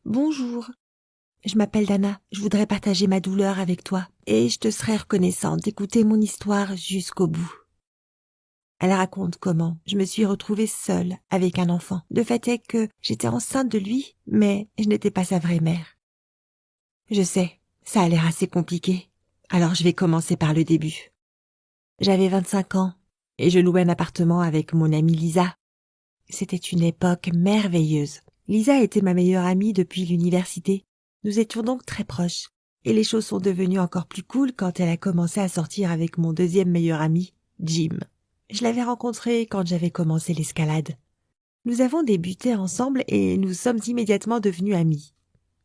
Bonjour, je m'appelle Dana, je voudrais partager ma douleur avec toi et je te serais reconnaissante d'écouter mon histoire jusqu'au bout. Elle raconte comment je me suis retrouvée seule avec un enfant. Le fait est que j'étais enceinte de lui, mais je n'étais pas sa vraie mère. Je sais, ça a l'air assez compliqué, alors je vais commencer par le début. J'avais 25 ans et je louais un appartement avec mon amie Lisa. C'était une époque merveilleuse. Lisa était ma meilleure amie depuis l'université. Nous étions donc très proches. Et les choses sont devenues encore plus cool quand elle a commencé à sortir avec mon deuxième meilleur ami, Jim. Je l'avais rencontré quand j'avais commencé l'escalade. Nous avons débuté ensemble et nous sommes immédiatement devenus amis.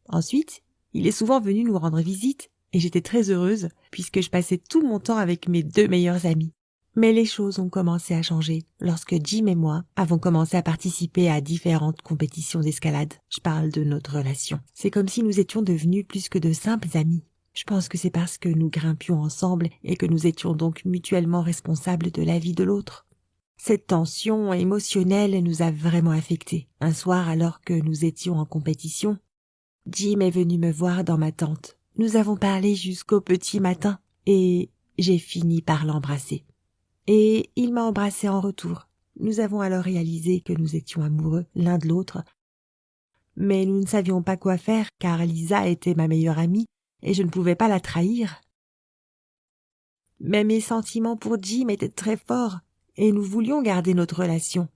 Ensuite, il est souvent venu nous rendre visite et j'étais très heureuse puisque je passais tout mon temps avec mes deux meilleurs amis. Mais les choses ont commencé à changer lorsque Jim et moi avons commencé à participer à différentes compétitions d'escalade. Je parle de notre relation. C'est comme si nous étions devenus plus que de simples amis. Je pense que c'est parce que nous grimpions ensemble et que nous étions donc mutuellement responsables de la vie de l'autre. Cette tension émotionnelle nous a vraiment affectés. Un soir, alors que nous étions en compétition, Jim est venu me voir dans ma tente. Nous avons parlé jusqu'au petit matin et j'ai fini par l'embrasser. Et il m'a embrassé en retour. Nous avons alors réalisé que nous étions amoureux l'un de l'autre. Mais nous ne savions pas quoi faire car Lisa était ma meilleure amie et je ne pouvais pas la trahir. Mais mes sentiments pour Jim étaient très forts et nous voulions garder notre relation.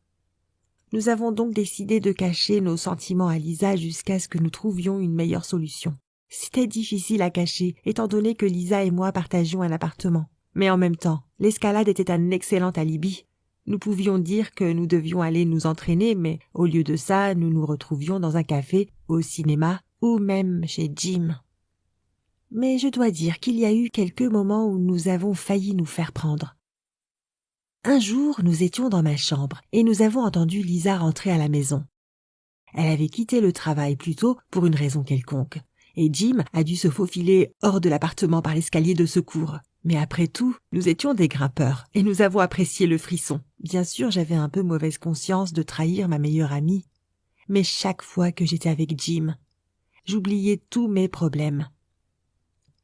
Nous avons donc décidé de cacher nos sentiments à Lisa jusqu'à ce que nous trouvions une meilleure solution. C'était difficile à cacher étant donné que Lisa et moi partagions un appartement. Mais en même temps, l'escalade était un excellent alibi. Nous pouvions dire que nous devions aller nous entraîner, mais au lieu de ça, nous nous retrouvions dans un café, au cinéma ou même chez Jim. Mais je dois dire qu'il y a eu quelques moments où nous avons failli nous faire prendre. Un jour, nous étions dans ma chambre et nous avons entendu Lisa rentrer à la maison. Elle avait quitté le travail plus tôt pour une raison quelconque, et Jim a dû se faufiler hors de l'appartement par l'escalier de secours. Mais après tout, nous étions des grimpeurs et nous avons apprécié le frisson. Bien sûr, j'avais un peu mauvaise conscience de trahir ma meilleure amie. Mais chaque fois que j'étais avec Jim, j'oubliais tous mes problèmes.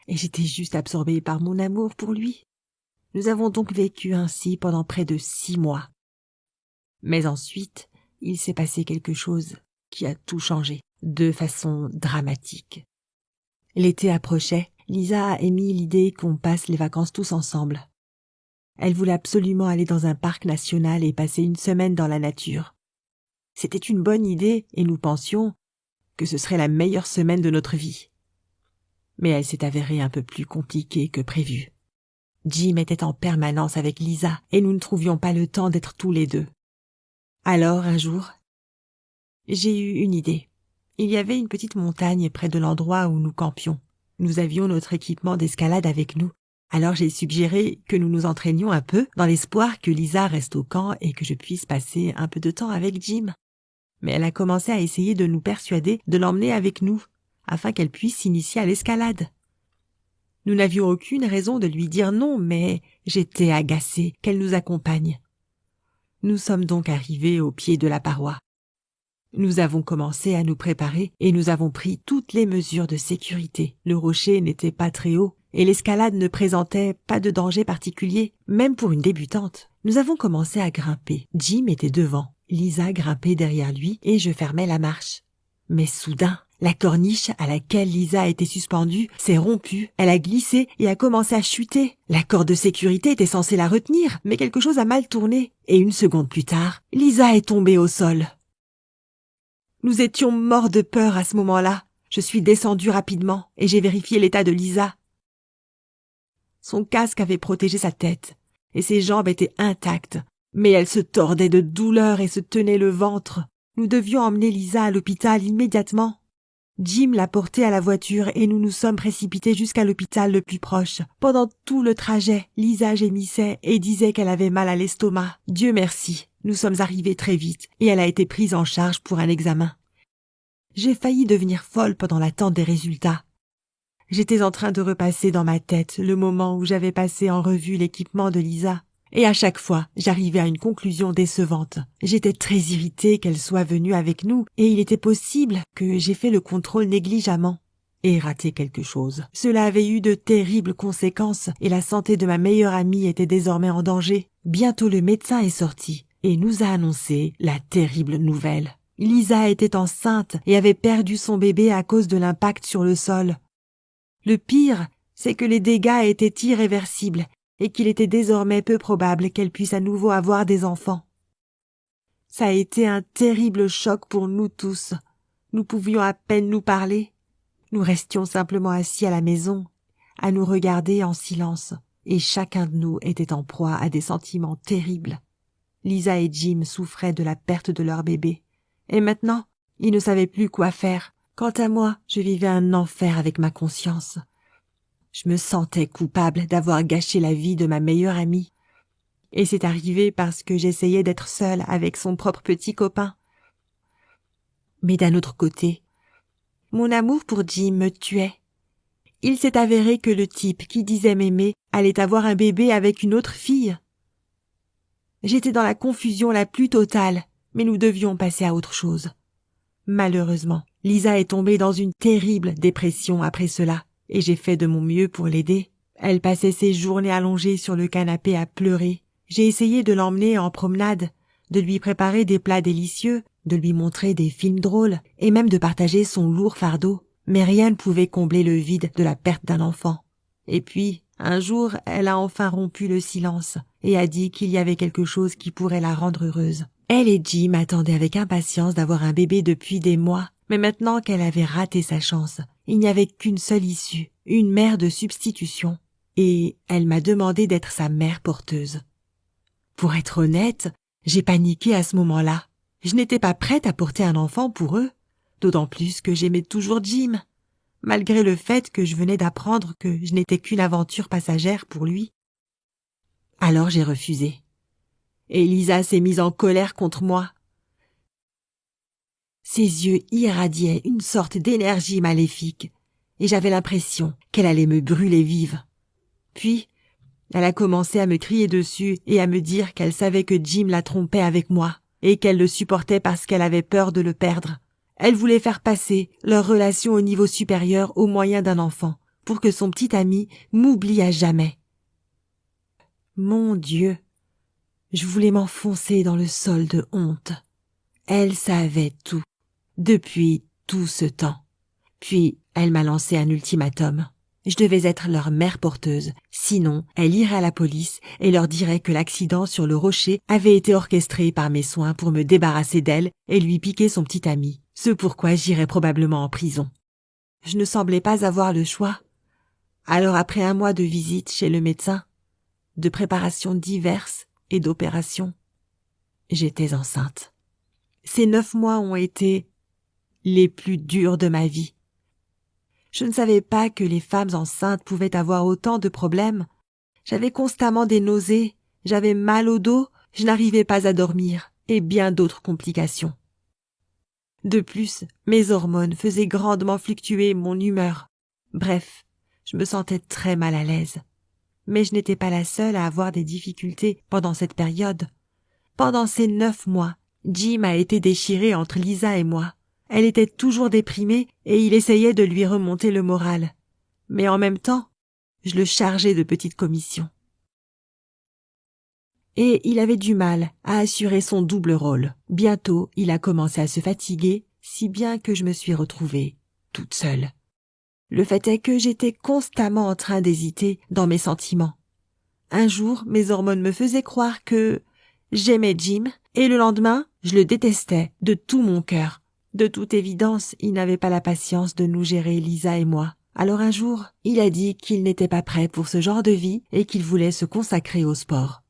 Et j'étais juste absorbée par mon amour pour lui. Nous avons donc vécu ainsi pendant près de 6 mois. Mais ensuite, il s'est passé quelque chose qui a tout changé, de façon dramatique. L'été approchait. Lisa a émis l'idée qu'on passe les vacances tous ensemble. Elle voulait absolument aller dans un parc national et passer une semaine dans la nature. C'était une bonne idée et nous pensions que ce serait la meilleure semaine de notre vie. Mais elle s'est avérée un peu plus compliquée que prévu. Jim était en permanence avec Lisa et nous ne trouvions pas le temps d'être tous les deux. Alors, un jour, j'ai eu une idée. Il y avait une petite montagne près de l'endroit où nous campions. Nous avions notre équipement d'escalade avec nous. Alors j'ai suggéré que nous nous entraînions un peu dans l'espoir que Lisa reste au camp et que je puisse passer un peu de temps avec Jim. Mais elle a commencé à essayer de nous persuader de l'emmener avec nous, afin qu'elle puisse s'initier à l'escalade. Nous n'avions aucune raison de lui dire non, mais j'étais agacée qu'elle nous accompagne. Nous sommes donc arrivés au pied de la paroi. Nous avons commencé à nous préparer et nous avons pris toutes les mesures de sécurité. Le rocher n'était pas très haut et l'escalade ne présentait pas de danger particulier, même pour une débutante. Nous avons commencé à grimper. Jim était devant, Lisa grimpait derrière lui et je fermais la marche. Mais soudain, la corniche à laquelle Lisa était suspendue s'est rompue, elle a glissé et a commencé à chuter. La corde de sécurité était censée la retenir, mais quelque chose a mal tourné. Et une seconde plus tard, Lisa est tombée au sol. Nous étions morts de peur à ce moment-là. Je suis descendue rapidement et j'ai vérifié l'état de Lisa. Son casque avait protégé sa tête et ses jambes étaient intactes, mais elle se tordait de douleur et se tenait le ventre. Nous devions emmener Lisa à l'hôpital immédiatement. Jim l'a portée à la voiture et nous nous sommes précipités jusqu'à l'hôpital le plus proche. Pendant tout le trajet, Lisa gémissait et disait qu'elle avait mal à l'estomac. Dieu merci, nous sommes arrivés très vite et elle a été prise en charge pour un examen. J'ai failli devenir folle pendant l'attente des résultats. J'étais en train de repasser dans ma tête le moment où j'avais passé en revue l'équipement de Lisa. Et à chaque fois, j'arrivais à une conclusion décevante. J'étais très irritée qu'elle soit venue avec nous, et il était possible que j'ai fait le contrôle négligemment et raté quelque chose. Cela avait eu de terribles conséquences, et la santé de ma meilleure amie était désormais en danger. Bientôt le médecin est sorti, et nous a annoncé la terrible nouvelle. Lisa était enceinte et avait perdu son bébé à cause de l'impact sur le sol. Le pire, c'est que les dégâts étaient irréversibles, et qu'il était désormais peu probable qu'elle puisse à nouveau avoir des enfants. Ça a été un terrible choc pour nous tous. Nous pouvions à peine nous parler. Nous restions simplement assis à la maison, à nous regarder en silence, et chacun de nous était en proie à des sentiments terribles. Lisa et Jim souffraient de la perte de leur bébé, et maintenant, ils ne savaient plus quoi faire. Quant à moi, je vivais un enfer avec ma conscience. Je me sentais coupable d'avoir gâché la vie de ma meilleure amie. Et c'est arrivé parce que j'essayais d'être seule avec son propre petit copain. Mais d'un autre côté, mon amour pour Jim me tuait. Il s'est avéré que le type qui disait m'aimer allait avoir un bébé avec une autre fille. J'étais dans la confusion la plus totale, mais nous devions passer à autre chose. Malheureusement, Lisa est tombée dans une terrible dépression après cela, et j'ai fait de mon mieux pour l'aider. Elle passait ses journées allongée sur le canapé à pleurer. J'ai essayé de l'emmener en promenade, de lui préparer des plats délicieux, de lui montrer des films drôles, et même de partager son lourd fardeau. Mais rien ne pouvait combler le vide de la perte d'un enfant. Et puis, un jour, elle a enfin rompu le silence, et a dit qu'il y avait quelque chose qui pourrait la rendre heureuse. Elle et Jim attendaient avec impatience d'avoir un bébé depuis des mois, mais maintenant qu'elle avait raté sa chance, il n'y avait qu'une seule issue, une mère de substitution, et elle m'a demandé d'être sa mère porteuse. Pour être honnête, j'ai paniqué à ce moment-là. Je n'étais pas prête à porter un enfant pour eux, d'autant plus que j'aimais toujours Jim, malgré le fait que je venais d'apprendre que je n'étais qu'une aventure passagère pour lui. Alors j'ai refusé. Et Lisa s'est mise en colère contre moi. Ses yeux irradiaient une sorte d'énergie maléfique, et j'avais l'impression qu'elle allait me brûler vive. Puis, elle a commencé à me crier dessus et à me dire qu'elle savait que Jim la trompait avec moi, et qu'elle le supportait parce qu'elle avait peur de le perdre. Elle voulait faire passer leur relation au niveau supérieur au moyen d'un enfant, pour que son petit ami m'oublie à jamais. Mon Dieu! Je voulais m'enfoncer dans le sol de honte. Elle savait tout, depuis tout ce temps. Puis, elle m'a lancé un ultimatum. Je devais être leur mère porteuse, sinon elle irait à la police et leur dirait que l'accident sur le rocher avait été orchestré par mes soins pour me débarrasser d'elle et lui piquer son petit ami, ce pourquoi j'irais probablement en prison. Je ne semblais pas avoir le choix. Alors après un mois de visite chez le médecin, de préparations diverses et d'opérations, j'étais enceinte. Ces 9 mois ont été les plus durs de ma vie. Je ne savais pas que les femmes enceintes pouvaient avoir autant de problèmes. J'avais constamment des nausées, j'avais mal au dos, je n'arrivais pas à dormir, et bien d'autres complications. De plus, mes hormones faisaient grandement fluctuer mon humeur. Bref, je me sentais très mal à l'aise. Mais je n'étais pas la seule à avoir des difficultés pendant cette période. Pendant ces 9 mois, Jim a été déchiré entre Lisa et moi. Elle était toujours déprimée et il essayait de lui remonter le moral. Mais en même temps, je le chargeais de petites commissions. Et il avait du mal à assurer son double rôle. Bientôt, il a commencé à se fatiguer, si bien que je me suis retrouvée toute seule. Le fait est que j'étais constamment en train d'hésiter dans mes sentiments. Un jour, mes hormones me faisaient croire que j'aimais Jim, et le lendemain, je le détestais de tout mon cœur. De toute évidence, il n'avait pas la patience de nous gérer, Lisa et moi. Alors un jour, il a dit qu'il n'était pas prêt pour ce genre de vie et qu'il voulait se consacrer au sport.